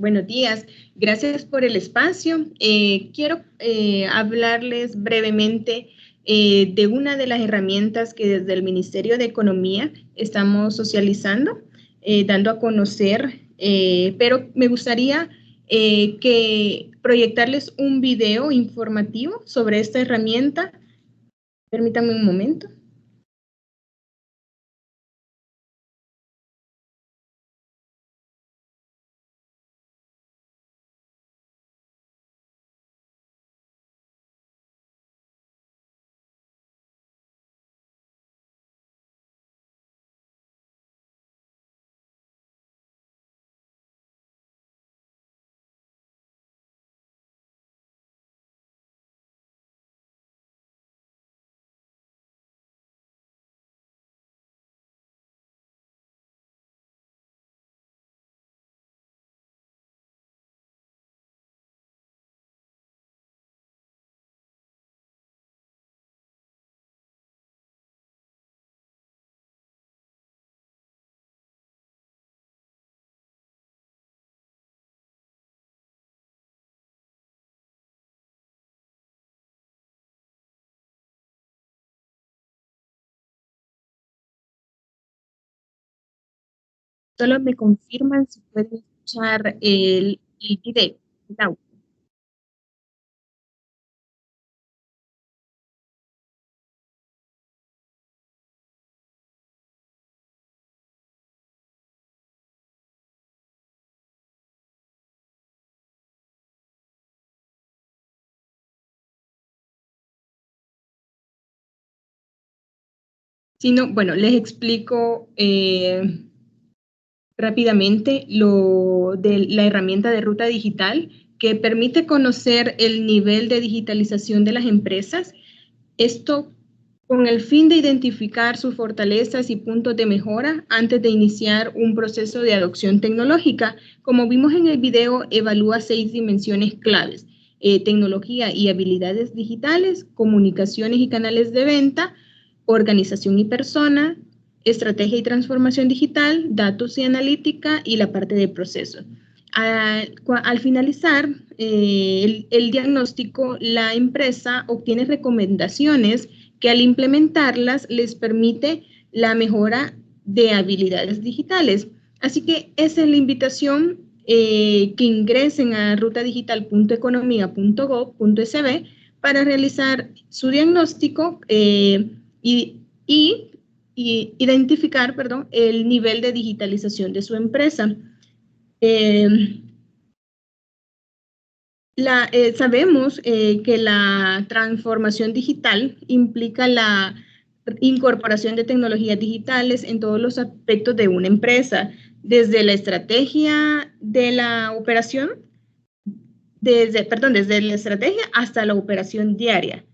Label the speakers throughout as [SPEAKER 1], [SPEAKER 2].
[SPEAKER 1] Buenos días. Gracias por el espacio. Quiero hablarles brevemente de una de las herramientas que desde el Ministerio de Economía estamos socializando, dando a conocer, pero me gustaría que proyectarles un video informativo sobre esta herramienta. Permítanme un momento. Solo me confirman si pueden escuchar el video, el audio. Si no, bueno, les explico rápidamente lo de la herramienta de ruta digital que permite conocer el nivel de digitalización de las empresas. Esto con el fin de identificar sus fortalezas y puntos de mejora antes de iniciar un proceso de adopción tecnológica. Como vimos en el video, evalúa 6 dimensiones claves: tecnología y habilidades digitales, comunicaciones y canales de venta, organización y persona, estrategia y transformación digital, datos y analítica y la parte de procesos. Al finalizar el diagnóstico, la empresa obtiene recomendaciones que al implementarlas les permite la mejora de habilidades digitales. Así que esa es la invitación, que ingresen a rutadigital.economia.gov.sb para realizar su diagnóstico y identificar, perdón, el nivel de digitalización de su empresa. Sabemos que la transformación digital implica la incorporación de tecnologías digitales en todos los aspectos de una empresa, desde la estrategia de la operación, desde la estrategia hasta la operación diaria.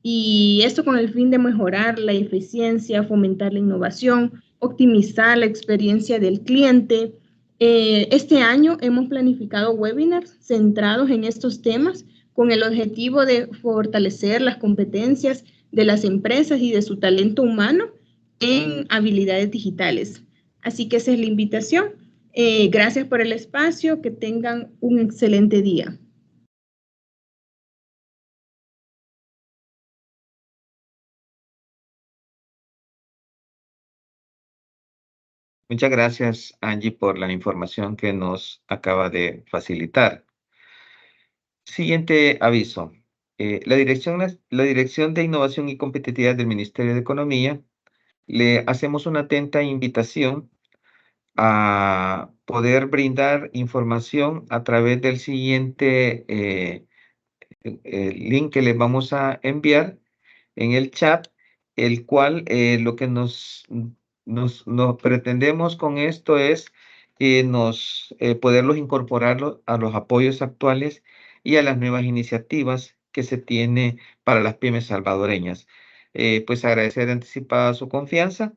[SPEAKER 1] Y esto con el fin de mejorar la eficiencia, fomentar la innovación, optimizar la experiencia del cliente. Este año hemos planificado webinars centrados en estos temas con el objetivo de fortalecer las competencias de las empresas y de su talento humano en habilidades digitales. Así que esa es la invitación. Gracias por el espacio, que tengan un excelente día.
[SPEAKER 2] Muchas gracias, Angie, por la información que nos acaba de facilitar. Siguiente aviso. La Dirección de Innovación y Competitividad del Ministerio de Economía le hacemos una atenta invitación a poder brindar información a través del siguiente link que les vamos a enviar en el chat, el cual lo que nos pretendemos con esto es poderlos incorporar a los apoyos actuales y a las nuevas iniciativas que se tiene para las pymes salvadoreñas. Pues agradecer anticipada su confianza.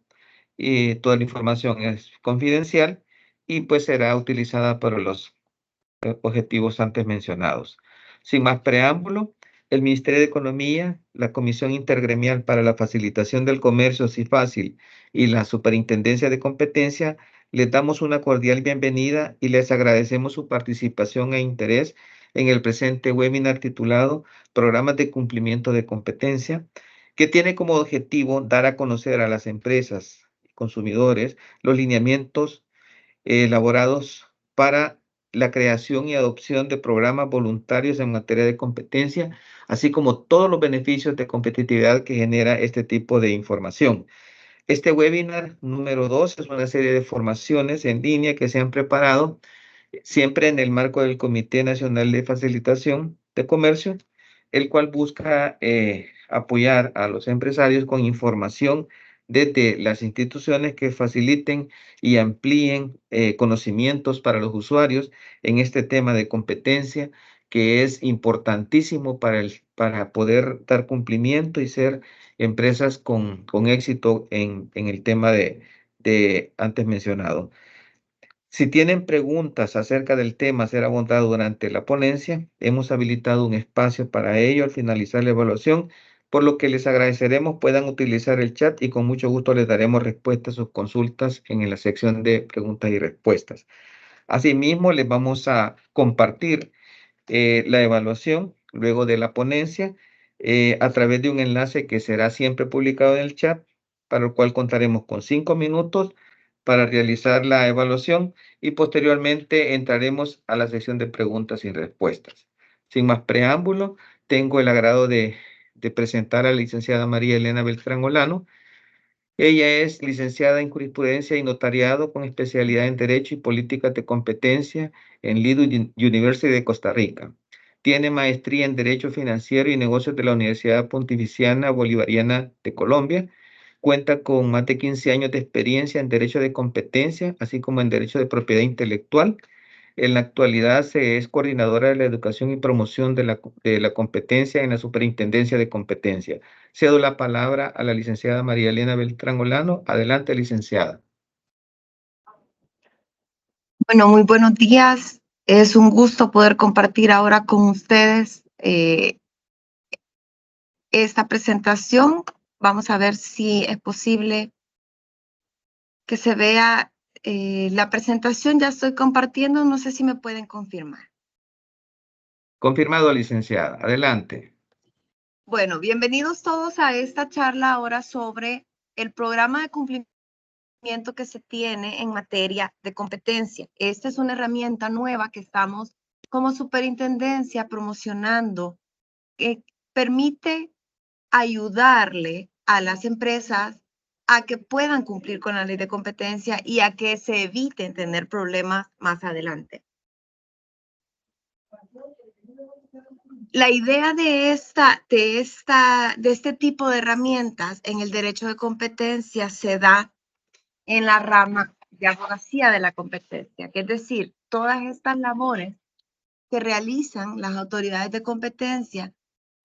[SPEAKER 2] Toda la información es confidencial y pues será utilizada para los objetivos antes mencionados. Sin más preámbulo, el Ministerio de Economía, la Comisión Intergremial para la Facilitación del Comercio, CIFACIL, y la Superintendencia de Competencia Les damos una cordial bienvenida y les agradecemos su participación e interés en el presente webinar titulado Programas de Cumplimiento de Competencia, que tiene como objetivo dar a conocer a las empresas y consumidores los lineamientos elaborados para la creación y adopción de programas voluntarios en materia de competencia, así como todos los beneficios de competitividad que genera este tipo de información. Este webinar número 2 es una serie de formaciones en línea que se han preparado siempre en el marco del Comité Nacional de Facilitación de Comercio, el cual busca apoyar a los empresarios con información desde las instituciones que faciliten y amplíen conocimientos para los usuarios en este tema de competencia, que es importantísimo para poder dar cumplimiento y ser empresas con éxito en el tema de antes mencionado. Si tienen preguntas acerca del tema a ser abordado durante la ponencia, hemos habilitado un espacio para ello al finalizar la evaluación, por lo que les agradeceremos puedan utilizar el chat y con mucho gusto les daremos respuesta a sus consultas en la sección de preguntas y respuestas. Asimismo, les vamos a compartir la evaluación luego de la ponencia a través de un enlace que será siempre publicado en el chat, para el cual contaremos con 5 minutos para realizar la evaluación y posteriormente entraremos a la sección de preguntas y respuestas. Sin más preámbulo, tengo el agrado de presentar a la licenciada María Elena Beltrán Olano. Ella es licenciada en Jurisprudencia y Notariado con especialidad en Derecho y Políticas de Competencia en Lido University de Costa Rica. Tiene maestría en Derecho Financiero y Negocios de la Universidad Pontificiana Bolivariana de Colombia. Cuenta con más de 15 años de experiencia en Derecho de Competencia, así como en Derecho de Propiedad Intelectual. En la actualidad se es coordinadora de la educación y promoción de la competencia en la Superintendencia de Competencia. Cedo la palabra a la licenciada María Elena Beltrán Olano. Adelante, licenciada.
[SPEAKER 3] Bueno, muy buenos días. Es un gusto poder compartir ahora con ustedes esta presentación. Vamos a ver si es posible que se vea la presentación. Ya estoy compartiendo, no sé si me pueden confirmar.
[SPEAKER 2] Confirmado, licenciada. Adelante.
[SPEAKER 3] Bueno, bienvenidos todos a esta charla ahora sobre el programa de cumplimiento que se tiene en materia de competencia. Esta es una herramienta nueva que estamos como superintendencia promocionando, que permite ayudarle a las empresas a que puedan cumplir con la ley de competencia y a que se eviten tener problemas más adelante. La idea de este tipo de herramientas en el derecho de competencia se da en la rama de abogacía de la competencia, que es decir, todas estas labores que realizan las autoridades de competencia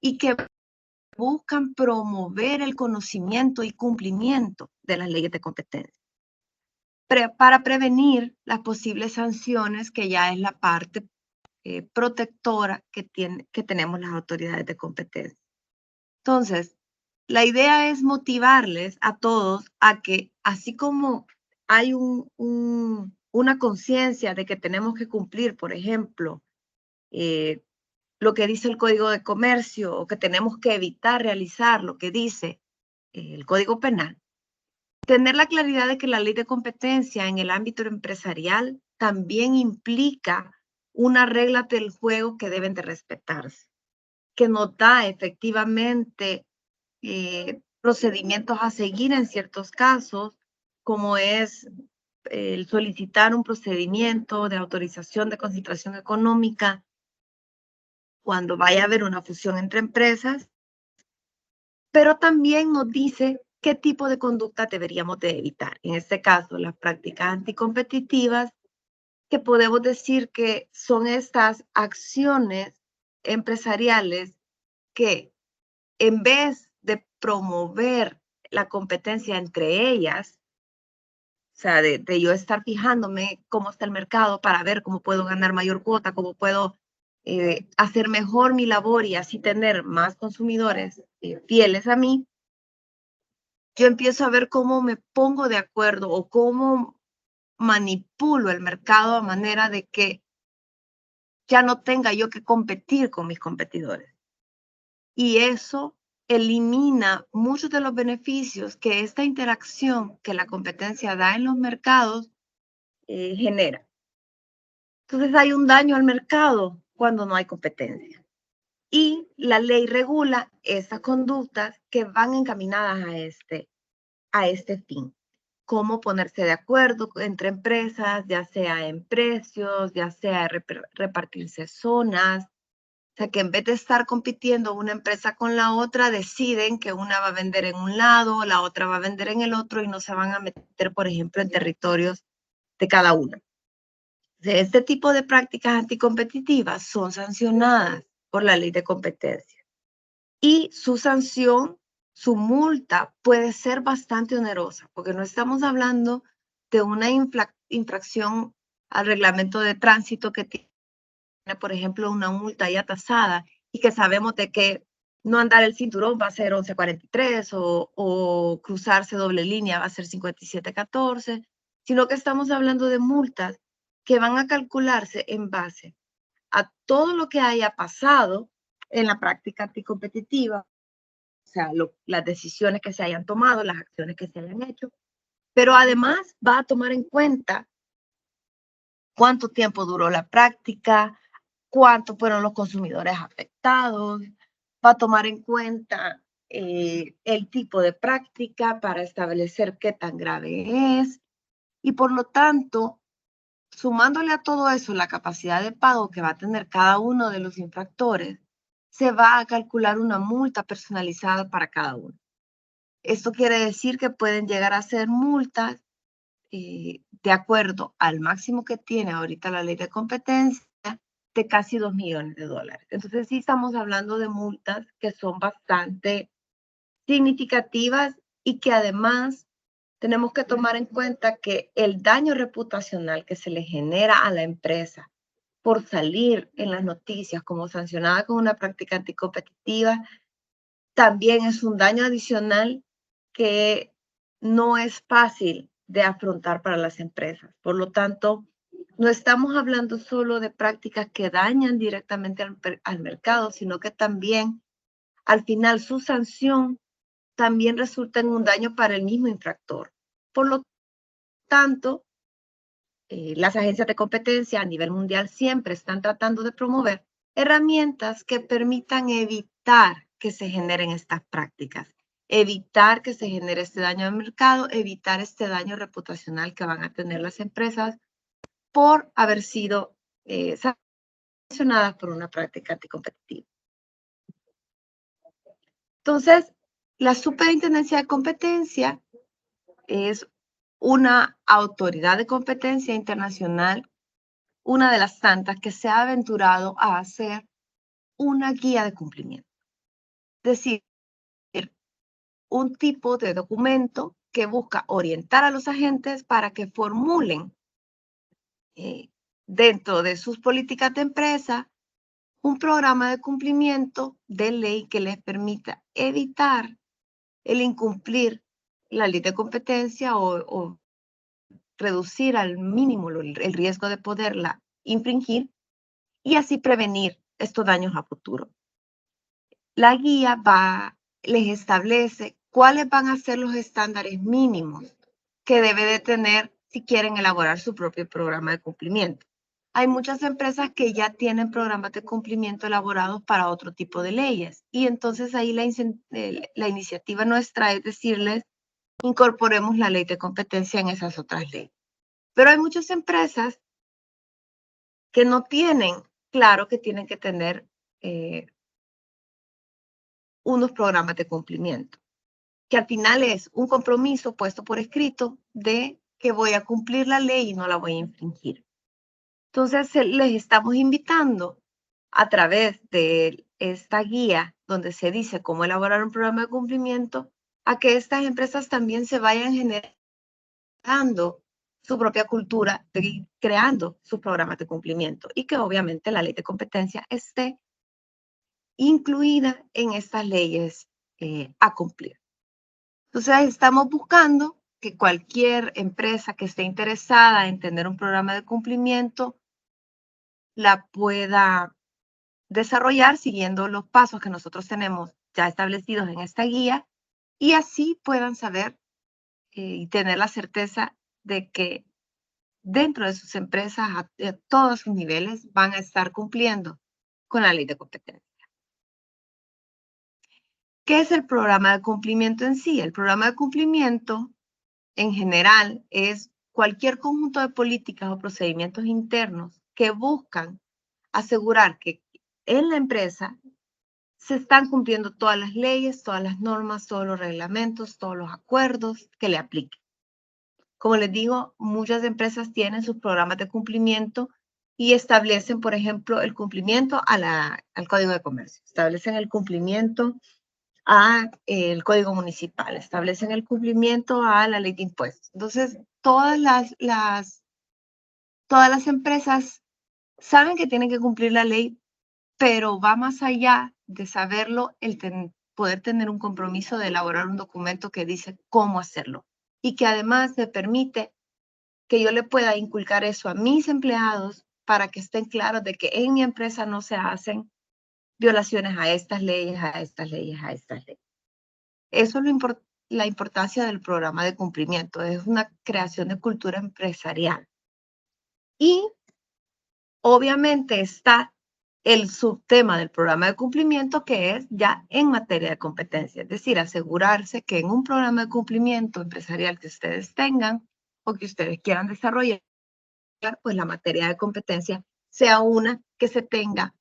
[SPEAKER 3] y que buscan promover el conocimiento y cumplimiento de las leyes de competencia para prevenir las posibles sanciones, que ya es la parte protectora que tenemos las autoridades de competencia. Entonces, la idea es motivarles a todos a que, así como hay una conciencia de que tenemos que cumplir, por ejemplo, lo que dice el Código de Comercio, o que tenemos que evitar realizar lo que dice el Código Penal, tener la claridad de que la ley de competencia en el ámbito empresarial también implica unas reglas del juego que deben de respetarse, que nos da efectivamente procedimientos a seguir en ciertos casos, como es el solicitar un procedimiento de autorización de concentración económica cuando vaya a haber una fusión entre empresas, pero también nos dice qué tipo de conducta deberíamos de evitar. En este caso, las prácticas anticompetitivas, que podemos decir que son estas acciones empresariales que, en vez de promover la competencia entre ellas, o sea, de yo estar fijándome cómo está el mercado para ver cómo puedo ganar mayor cuota, cómo puedo hacer mejor mi labor y así tener más consumidores fieles a mí, yo empiezo a ver cómo me pongo de acuerdo o cómo manipulo el mercado a manera de que ya no tenga yo que competir con mis competidores. Y eso elimina muchos de los beneficios que esta interacción que la competencia da en los mercados genera. Entonces hay un daño al mercado cuando no hay competencia. Y la ley regula esas conductas que van encaminadas a este fin. Cómo ponerse de acuerdo entre empresas, ya sea en precios, ya sea repartirse zonas. O sea, que en vez de estar compitiendo una empresa con la otra, deciden que una va a vender en un lado, la otra va a vender en el otro y no se van a meter, por ejemplo, en territorios de cada uno. Este tipo de prácticas anticompetitivas son sancionadas por la ley de competencia. Y su sanción, su multa puede ser bastante onerosa, porque no estamos hablando de una infracción al reglamento de tránsito que tiene, por ejemplo, una multa ya tasada y que sabemos de que no andar el cinturón va a ser 11.43 o cruzarse doble línea va a ser 57.14, sino que estamos hablando de multas que van a calcularse en base a todo lo que haya pasado en la práctica anticompetitiva, o sea, las decisiones que se hayan tomado, las acciones que se hayan hecho, pero además va a tomar en cuenta cuánto tiempo duró la práctica, cuántos fueron los consumidores afectados, va a tomar en cuenta el tipo de práctica para establecer qué tan grave es y por lo tanto, sumándole a todo eso la capacidad de pago que va a tener cada uno de los infractores, se va a calcular una multa personalizada para cada uno. Esto quiere decir que pueden llegar a ser multas de acuerdo al máximo que tiene ahorita la ley de competencia de casi $2 millones. Entonces sí estamos hablando de multas que son bastante significativas y que además tenemos que tomar en cuenta que el daño reputacional que se le genera a la empresa por salir en las noticias como sancionada con una práctica anticompetitiva también es un daño adicional que no es fácil de afrontar para las empresas. Por lo tanto, no estamos hablando solo de prácticas que dañan directamente al mercado, sino que también al final su sanción también resulta en un daño para el mismo infractor. Por lo tanto, las agencias de competencia a nivel mundial siempre están tratando de promover herramientas que permitan evitar que se generen estas prácticas, evitar que se genere este daño al mercado, evitar este daño reputacional que van a tener las empresas por haber sido sancionadas por una práctica anticompetitiva. Entonces, la Superintendencia de Competencia es una autoridad de competencia internacional, una de las tantas que se ha aventurado a hacer una guía de cumplimiento. Es decir, un tipo de documento que busca orientar a los agentes para que formulen dentro de sus políticas de empresa un programa de cumplimiento de ley que les permita evitar el incumplir la ley de competencia o reducir al mínimo el riesgo de poderla infringir y así prevenir estos daños a futuro. La guía les establece cuáles van a ser los estándares mínimos que debe de tener si quieren elaborar su propio programa de cumplimiento. Hay muchas empresas que ya tienen programas de cumplimiento elaborados para otro tipo de leyes y entonces ahí la iniciativa nuestra es decirles, incorporemos la ley de competencia en esas otras leyes. Pero hay muchas empresas que no tienen claro que tienen que tener unos programas de cumplimiento, que al final es un compromiso puesto por escrito de que voy a cumplir la ley y no la voy a infringir. Entonces, les estamos invitando a través de esta guía donde se dice cómo elaborar un programa de cumplimiento a que estas empresas también se vayan generando su propia cultura, creando sus programas de cumplimiento y que obviamente la ley de competencia esté incluida en estas leyes a cumplir. Entonces, estamos buscando que cualquier empresa que esté interesada en tener un programa de cumplimiento la pueda desarrollar siguiendo los pasos que nosotros tenemos ya establecidos en esta guía y así puedan saber y tener la certeza de que dentro de sus empresas a todos sus niveles van a estar cumpliendo con la ley de competencia. ¿Qué es el programa de cumplimiento en sí? El programa de cumplimiento en general es cualquier conjunto de políticas o procedimientos internos que buscan asegurar que en la empresa se están cumpliendo todas las leyes, todas las normas, todos los reglamentos, todos los acuerdos que le apliquen. Como les digo, muchas empresas tienen sus programas de cumplimiento y establecen, por ejemplo, el cumplimiento al Código de Comercio, establecen el cumplimiento al Código Municipal, establecen el cumplimiento a la ley de impuestos. Entonces, todas las empresas saben que tienen que cumplir la ley, pero va más allá de saberlo el poder tener un compromiso de elaborar un documento que dice cómo hacerlo y que además me permite que yo le pueda inculcar eso a mis empleados para que estén claros de que en mi empresa no se hacen violaciones a estas leyes, a estas leyes, a estas leyes. Eso es la importancia del programa de cumplimiento, es una creación de cultura empresarial. Y obviamente está el subtema del programa de cumplimiento que es ya en materia de competencia, es decir, asegurarse que en un programa de cumplimiento empresarial que ustedes tengan o que ustedes quieran desarrollar, pues la materia de competencia sea una que se tenga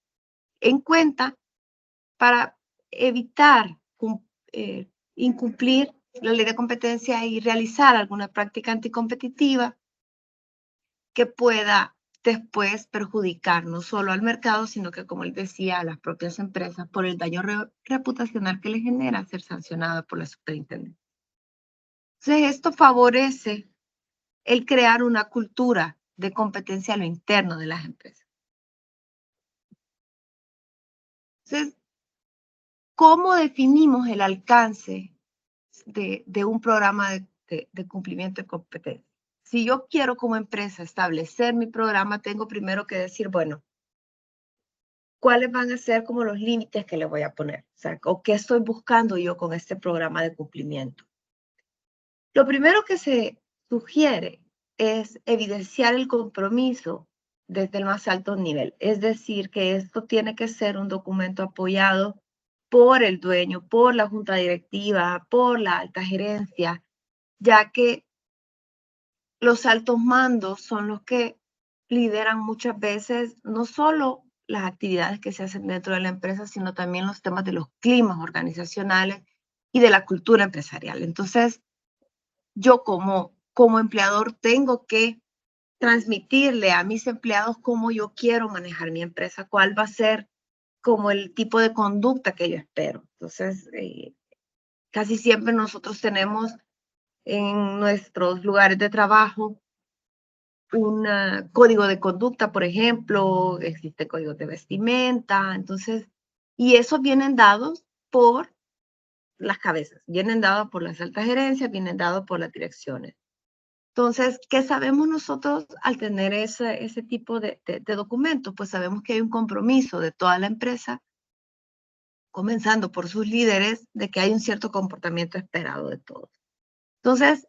[SPEAKER 3] en cuenta para evitar incumplir la ley de competencia y realizar alguna práctica anticompetitiva que pueda después perjudicar no solo al mercado, sino que, como les decía, a las propias empresas por el daño reputacional que les genera ser sancionada por la superintendencia. Entonces, esto favorece el crear una cultura de competencia a lo interno de las empresas. Entonces, ¿cómo definimos el alcance de un programa de cumplimiento de competencia? Si yo quiero como empresa establecer mi programa, tengo primero que decir, bueno, ¿cuáles van a ser como los límites que le voy a poner? O sea, ¿o qué estoy buscando yo con este programa de cumplimiento? Lo primero que se sugiere es evidenciar el compromiso desde el más alto nivel. Es decir, que esto tiene que ser un documento apoyado por el dueño, por la junta directiva, por la alta gerencia, ya que los altos mandos son los que lideran muchas veces no solo las actividades que se hacen dentro de la empresa, sino también los temas de los climas organizacionales y de la cultura empresarial. Entonces, yo como empleador tengo que transmitirle a mis empleados cómo yo quiero manejar mi empresa, cuál va a ser como el tipo de conducta que yo espero. Entonces, casi siempre nosotros tenemos en nuestros lugares de trabajo un código de conducta, por ejemplo, existe código de vestimenta, entonces, y esos vienen dados por las cabezas, vienen dados por las altas gerencias, vienen dados por las direcciones. Entonces, ¿qué sabemos nosotros al tener ese tipo de documentos? Pues sabemos que hay un compromiso de toda la empresa, comenzando por sus líderes, de que hay un cierto comportamiento esperado de todos. Entonces,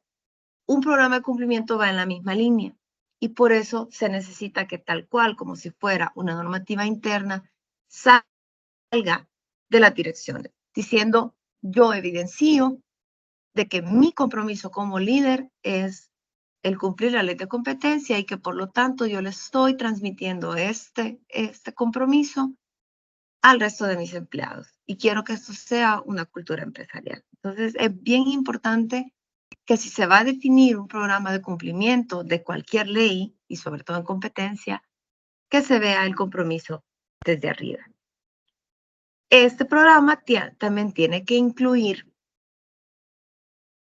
[SPEAKER 3] un programa de cumplimiento va en la misma línea y por eso se necesita que tal cual, como si fuera una normativa interna, salga de las direcciones, diciendo yo evidencio de que mi compromiso como líder es el cumplir la ley de competencia y que por lo tanto yo le estoy transmitiendo este compromiso al resto de mis empleados y quiero que esto sea una cultura empresarial. Entonces es bien importante que si se va a definir un programa de cumplimiento de cualquier ley y sobre todo en competencia, que se vea el compromiso desde arriba. Este programa también tiene que incluir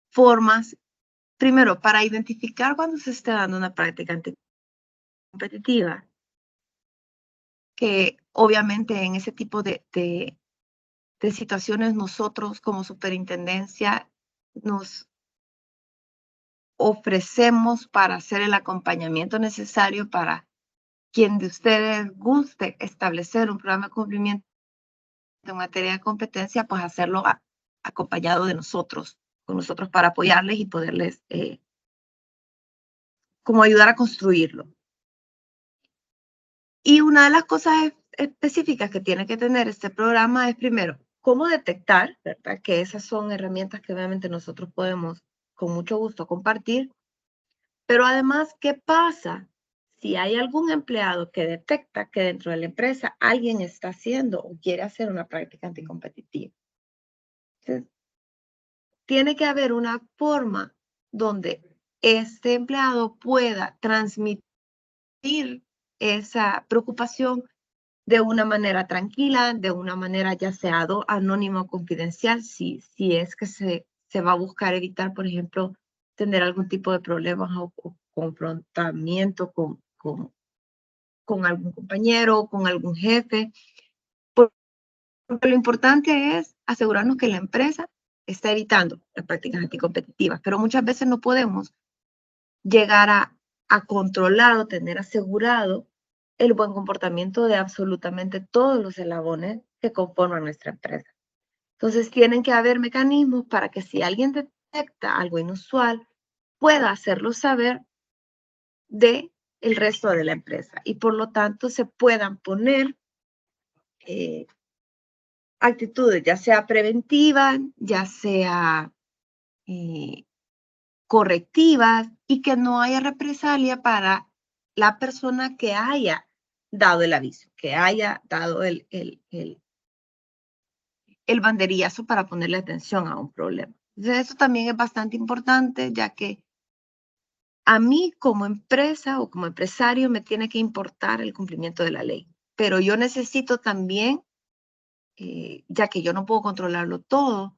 [SPEAKER 3] formas, primero, para identificar cuando se esté dando una práctica anticompetitiva, que obviamente en ese tipo de situaciones nosotros como superintendencia nos ofrecemos para hacer el acompañamiento necesario para quien de ustedes guste establecer un programa de cumplimiento en materia de competencia, pues hacerlo acompañado de nosotros, con nosotros para apoyarles y poderles como ayudar a construirlo. Y una de las cosas específicas que tiene que tener este programa es, primero, cómo detectar, ¿verdad? Que esas son herramientas que obviamente nosotros podemos con mucho gusto compartir. Pero además, ¿qué pasa si hay algún empleado que detecta que dentro de la empresa alguien está haciendo o quiere hacer una práctica anticompetitiva? Entonces, tiene que haber una forma donde este empleado pueda transmitir esa preocupación de una manera tranquila, de una manera ya sea anónima o confidencial, si es que se va a buscar evitar, por ejemplo, tener algún tipo de problemas o confrontamiento con algún compañero o con algún jefe. Porque lo importante es asegurarnos que la empresa está evitando las prácticas anticompetitivas, pero muchas veces no podemos llegar a controlar o tener asegurado el buen comportamiento de absolutamente todos los eslabones que conforman nuestra empresa. Entonces, tienen que haber mecanismos para que si alguien detecta algo inusual, pueda hacerlo saber del resto de la empresa y por lo tanto se puedan poner actitudes, ya sea preventivas, ya sea correctivas y que no haya represalia para la persona que haya dado el aviso, que haya dado el banderillazo para ponerle atención a un problema. Entonces, eso también es bastante importante, ya que a mí como empresa o como empresario me tiene que importar el cumplimiento de la ley, pero yo necesito también, ya que yo no puedo controlarlo todo,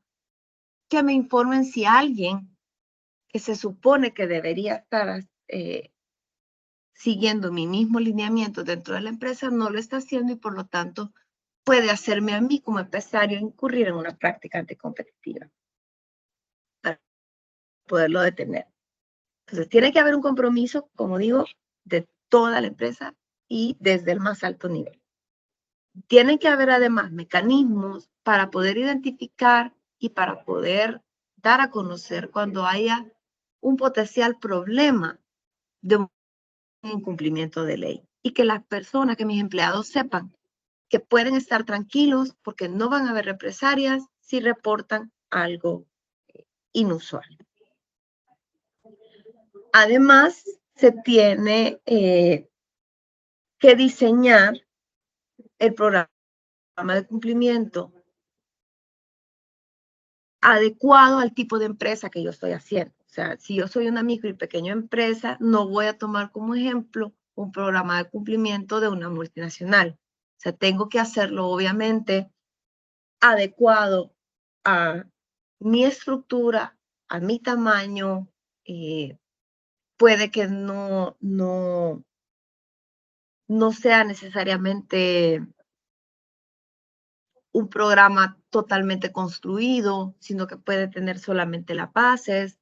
[SPEAKER 3] que me informen si alguien que se supone que debería estar siguiendo mi mismo lineamiento dentro de la empresa no lo está haciendo y por lo tanto puede hacerme a mí como empresario incurrir en una práctica anticompetitiva para poderlo detener. Entonces tiene que haber un compromiso, como digo, de toda la empresa y desde el más alto nivel. Tienen que haber además mecanismos para poder identificar y para poder dar a conocer cuando haya un potencial problema de un incumplimiento de ley y que las personas, que mis empleados sepan que pueden estar tranquilos porque no van a haber represalias si reportan algo inusual. Además, se tiene que diseñar el programa de cumplimiento adecuado al tipo de empresa que yo estoy haciendo. O sea, si yo soy una micro y pequeña empresa, no voy a tomar como ejemplo un programa de cumplimiento de una multinacional. O sea, tengo que hacerlo obviamente adecuado a mi estructura, a mi tamaño. Puede que no sea necesariamente un programa totalmente construido, sino que puede tener solamente las bases.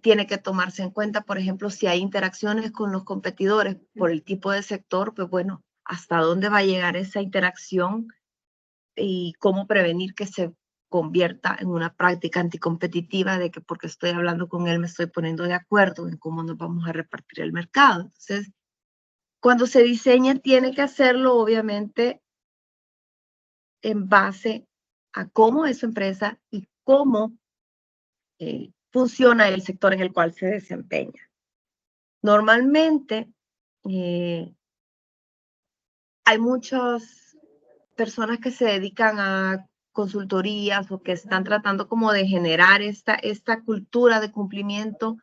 [SPEAKER 3] Tiene que tomarse en cuenta, por ejemplo, si hay interacciones con los competidores por el tipo de sector, pues bueno, hasta dónde va a llegar esa interacción y cómo prevenir que se convierta en una práctica anticompetitiva de que porque estoy hablando con él me estoy poniendo de acuerdo en cómo nos vamos a repartir el mercado. Entonces, cuando se diseña, tiene que hacerlo obviamente en base a cómo es su empresa y cómo funciona el sector en el cual se desempeña. Normalmente hay muchas personas que se dedican a consultorías o que están tratando como de generar esta cultura de cumplimiento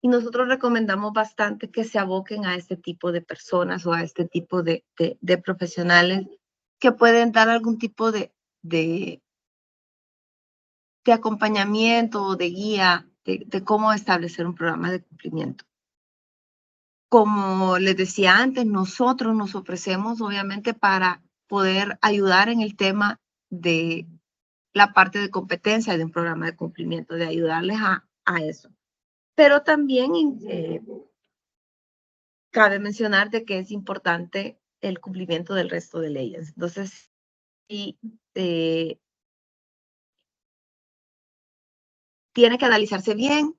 [SPEAKER 3] y nosotros recomendamos bastante que se aboquen a este tipo de personas o a este tipo de profesionales que pueden dar algún tipo de acompañamiento o de guía de cómo establecer un programa de cumplimiento. Como les decía antes, nosotros nos ofrecemos obviamente para poder ayudar en el tema de la parte de competencia de un programa de cumplimiento, de ayudarles a eso. pero también cabe mencionar de que es importante el cumplimiento del resto de leyes. Entonces, sí, tiene que analizarse bien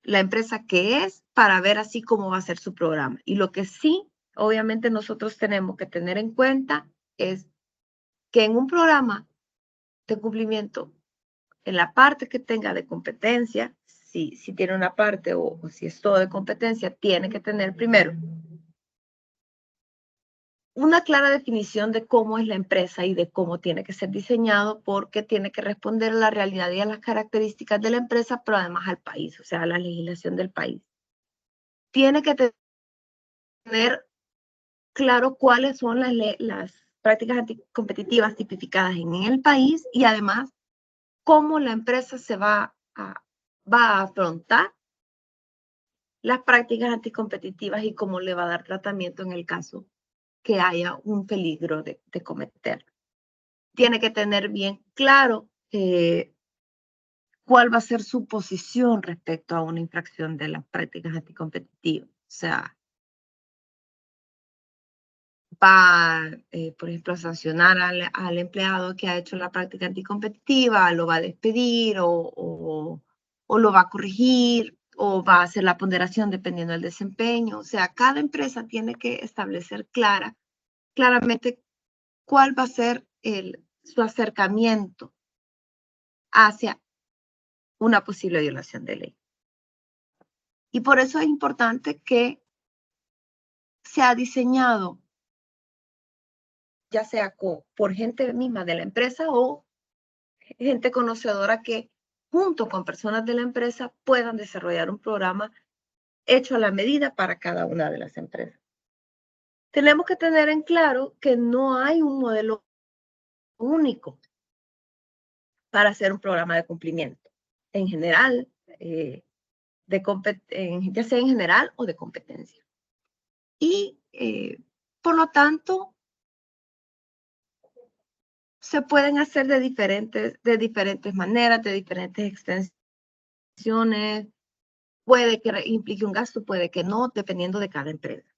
[SPEAKER 3] la empresa que es para ver así cómo va a ser su programa. Y lo que sí, obviamente nosotros tenemos que tener en cuenta es que en un programa de cumplimiento, en la parte que tenga de competencia, si tiene una parte o si es todo de competencia, tiene que tener primero una clara definición de cómo es la empresa y de cómo tiene que ser diseñado, porque tiene que responder a la realidad y a las características de la empresa, pero además al país, o sea, a la legislación del país. Tiene que tener claro cuáles son las prácticas anticompetitivas tipificadas en el país y además cómo la empresa se va a afrontar las prácticas anticompetitivas y cómo le va a dar tratamiento en el caso que haya un peligro de cometer. Tiene que tener bien claro cuál va a ser su posición respecto a una infracción de las prácticas anticompetitivas. O sea, va, por ejemplo, a sancionar al empleado que ha hecho la práctica anticompetitiva, lo va a despedir o lo va a corregir o va a hacer la ponderación dependiendo del desempeño. O sea, cada empresa tiene que establecer claramente cuál va a ser su acercamiento hacia una posible violación de ley. Y por eso es importante que sea diseñado, ya sea por gente misma de la empresa o gente conocedora que junto con personas de la empresa puedan desarrollar un programa hecho a la medida para cada una de las empresas. Tenemos que tener en claro que no hay un modelo único para hacer un programa de cumplimiento. En general, ya sea en general o de competencia. Y por lo tanto, se pueden hacer de diferentes maneras, de diferentes extensiones. Puede que implique un gasto, puede que no, dependiendo de cada empresa.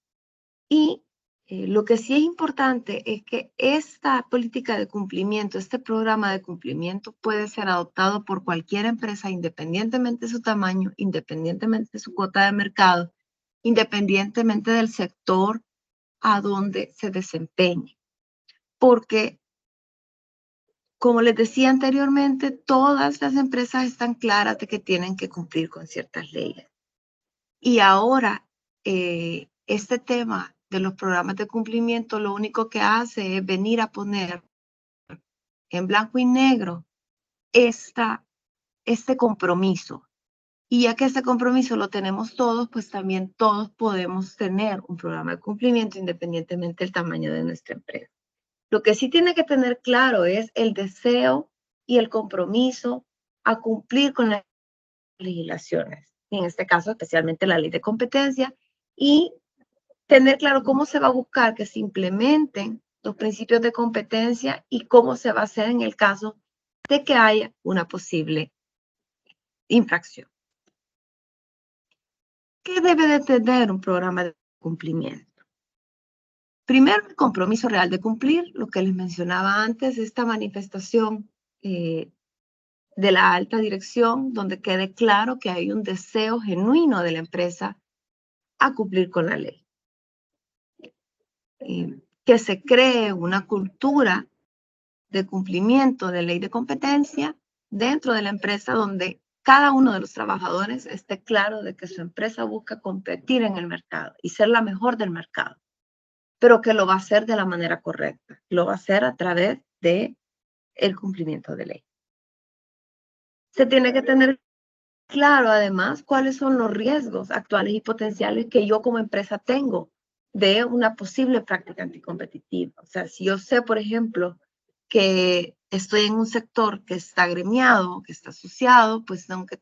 [SPEAKER 3] Y lo que sí es importante es que esta política de cumplimiento, este programa de cumplimiento puede ser adoptado por cualquier empresa independientemente de su tamaño, independientemente de su cuota de mercado, independientemente del sector a donde se desempeñe. Porque, como les decía anteriormente, todas las empresas están claras de que tienen que cumplir con ciertas leyes. Y ahora, este tema de los programas de cumplimiento lo único que hace es venir a poner en blanco y negro este compromiso. Y ya que este compromiso lo tenemos todos, pues también todos podemos tener un programa de cumplimiento independientemente del tamaño de nuestra empresa. Lo que sí tiene que tener claro es el deseo y el compromiso a cumplir con las legislaciones, en este caso especialmente la ley de competencia, y tener claro cómo se va a buscar que se implementen los principios de competencia y cómo se va a hacer en el caso de que haya una posible infracción. ¿Qué debe de tener un programa de cumplimiento? Primero, el compromiso real de cumplir, lo que les mencionaba antes, esta manifestación de la alta dirección, donde quede claro que hay un deseo genuino de la empresa a cumplir con la ley. Que se cree una cultura de cumplimiento de ley de competencia dentro de la empresa, donde cada uno de los trabajadores esté claro de que su empresa busca competir en el mercado y ser la mejor del mercado, pero que lo va a hacer de la manera correcta, lo va a hacer a través de el cumplimiento de ley. Se tiene que tener claro, además, cuáles son los riesgos actuales y potenciales que yo como empresa tengo de una posible práctica anticompetitiva. O sea, si yo sé, por ejemplo, que estoy en un sector que está agremiado, que está asociado, pues tengo que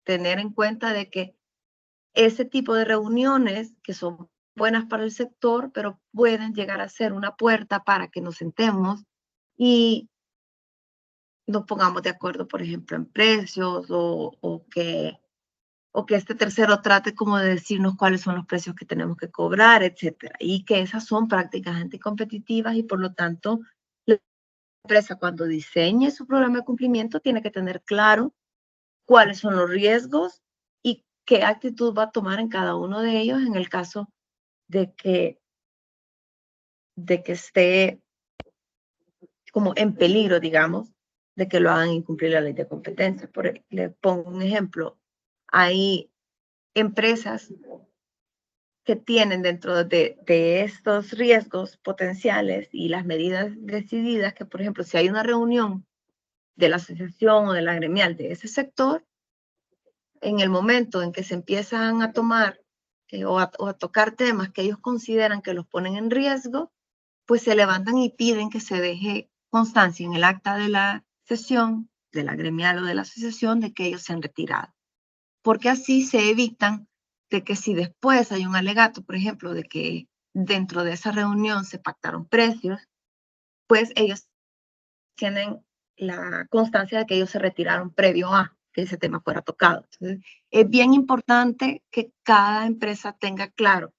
[SPEAKER 3] tener en cuenta de que ese tipo de reuniones que son buenas para el sector, pero pueden llegar a ser una puerta para que nos sentemos y nos pongamos de acuerdo, por ejemplo, en precios o que o que este tercero trate como de decirnos cuáles son los precios que tenemos que cobrar, etcétera. Y que esas son prácticas anticompetitivas y por lo tanto la empresa cuando diseñe su programa de cumplimiento tiene que tener claro cuáles son los riesgos y qué actitud va a tomar en cada uno de ellos en el caso de que esté como en peligro, digamos, de que lo hagan incumplir la ley de competencia. Le pongo un ejemplo. Hay empresas que tienen dentro de estos riesgos potenciales y las medidas decididas que, por ejemplo, si hay una reunión de la asociación o de la gremial de ese sector, en el momento en que se empiezan a tomar o a tocar temas que ellos consideran que los ponen en riesgo, pues se levantan y piden que se deje constancia en el acta de la sesión, de la gremial o de la asociación, de que ellos se han retirado. Porque así se evitan de que si después hay un alegato, por ejemplo, de que dentro de esa reunión se pactaron precios, pues ellos tienen la constancia de que ellos se retiraron previo a que ese tema fuera tocado. Entonces, es bien importante que cada empresa tenga claro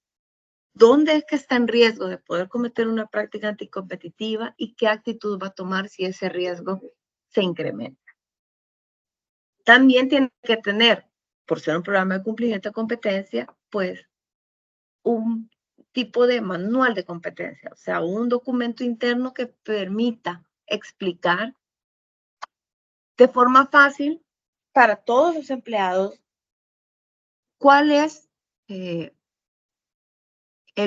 [SPEAKER 3] dónde es que está en riesgo de poder cometer una práctica anticompetitiva y qué actitud va a tomar si ese riesgo se incrementa. También tiene que tener, por ser un programa de cumplimiento de competencia, pues un tipo de manual de competencia, o sea, un documento interno que permita explicar de forma fácil para todos los empleados cuál es el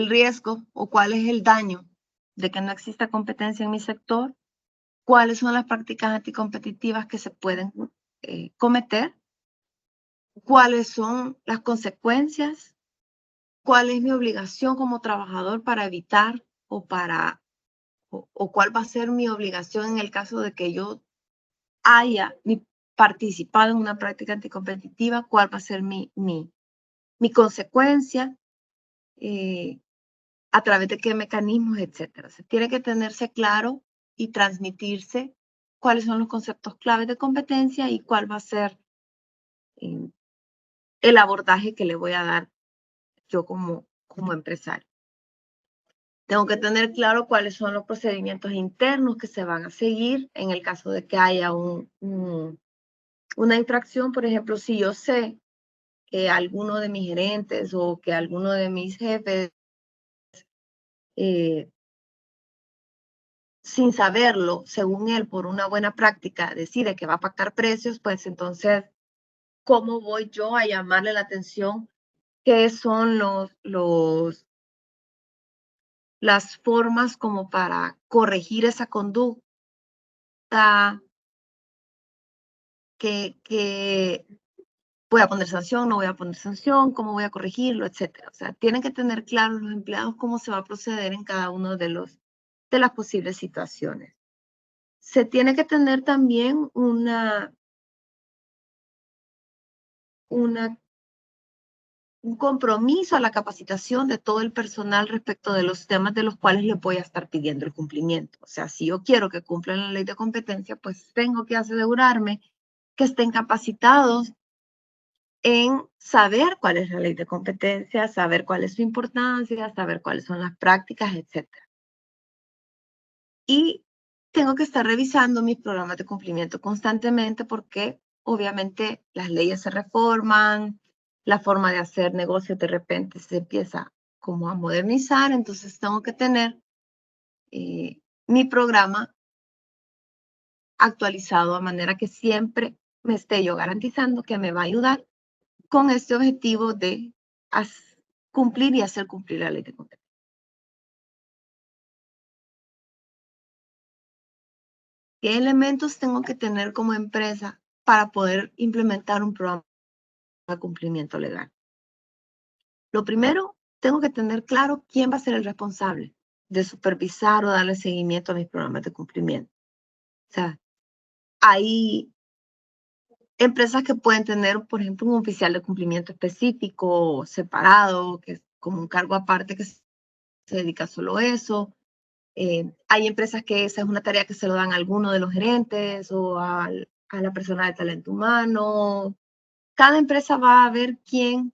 [SPEAKER 3] riesgo o cuál es el daño de que no exista competencia en mi sector, cuáles son las prácticas anticompetitivas que se pueden cometer, cuáles son las consecuencias, cuál es mi obligación como trabajador para evitar o cuál va a ser mi obligación en el caso de que yo haya participado en una práctica anticompetitiva, cuál va a ser mi consecuencia, a través de qué mecanismos, etcétera. Se tiene que tenerse claro y transmitirse cuáles son los conceptos claves de competencia y cuál va a ser el abordaje que le voy a dar yo como empresario. Tengo que tener claro cuáles son los procedimientos internos que se van a seguir en el caso de que haya una infracción. Por ejemplo, si yo sé que alguno de mis gerentes o que alguno de mis jefes, sin saberlo, según él, por una buena práctica, decide que va a pactar precios, pues entonces, ¿cómo voy yo a llamarle la atención? ¿Qué son las formas como para corregir esa conducta? Que voy a poner sanción, no voy a poner sanción, cómo voy a corregirlo, etcétera. O sea, tienen que tener claro los empleados cómo se va a proceder en cada uno de las posibles situaciones. Se tiene que tener también un compromiso a la capacitación de todo el personal respecto de los temas de los cuales le voy a estar pidiendo el cumplimiento. O sea, si yo quiero que cumplan la ley de competencia, pues tengo que asegurarme que estén capacitados en saber cuál es la ley de competencia, saber cuál es su importancia, saber cuáles son las prácticas, etc. Y tengo que estar revisando mis programas de cumplimiento constantemente porque obviamente las leyes se reforman, la forma de hacer negocios de repente se empieza como a modernizar, entonces tengo que tener mi programa actualizado de manera que siempre me esté yo garantizando que me va a ayudar con este objetivo de cumplir y hacer cumplir la ley de competencia. ¿Qué elementos tengo que tener como empresa para poder implementar un programa de cumplimiento legal? Lo primero, tengo que tener claro quién va a ser el responsable de supervisar o darle seguimiento a mis programas de cumplimiento. O sea, hay empresas que pueden tener, por ejemplo, un oficial de cumplimiento específico, separado, que es como un cargo aparte que se dedica solo a eso. Hay empresas que esa es una tarea que se lo dan a alguno de los gerentes o a la persona de talento humano. cada empresa va a ver quién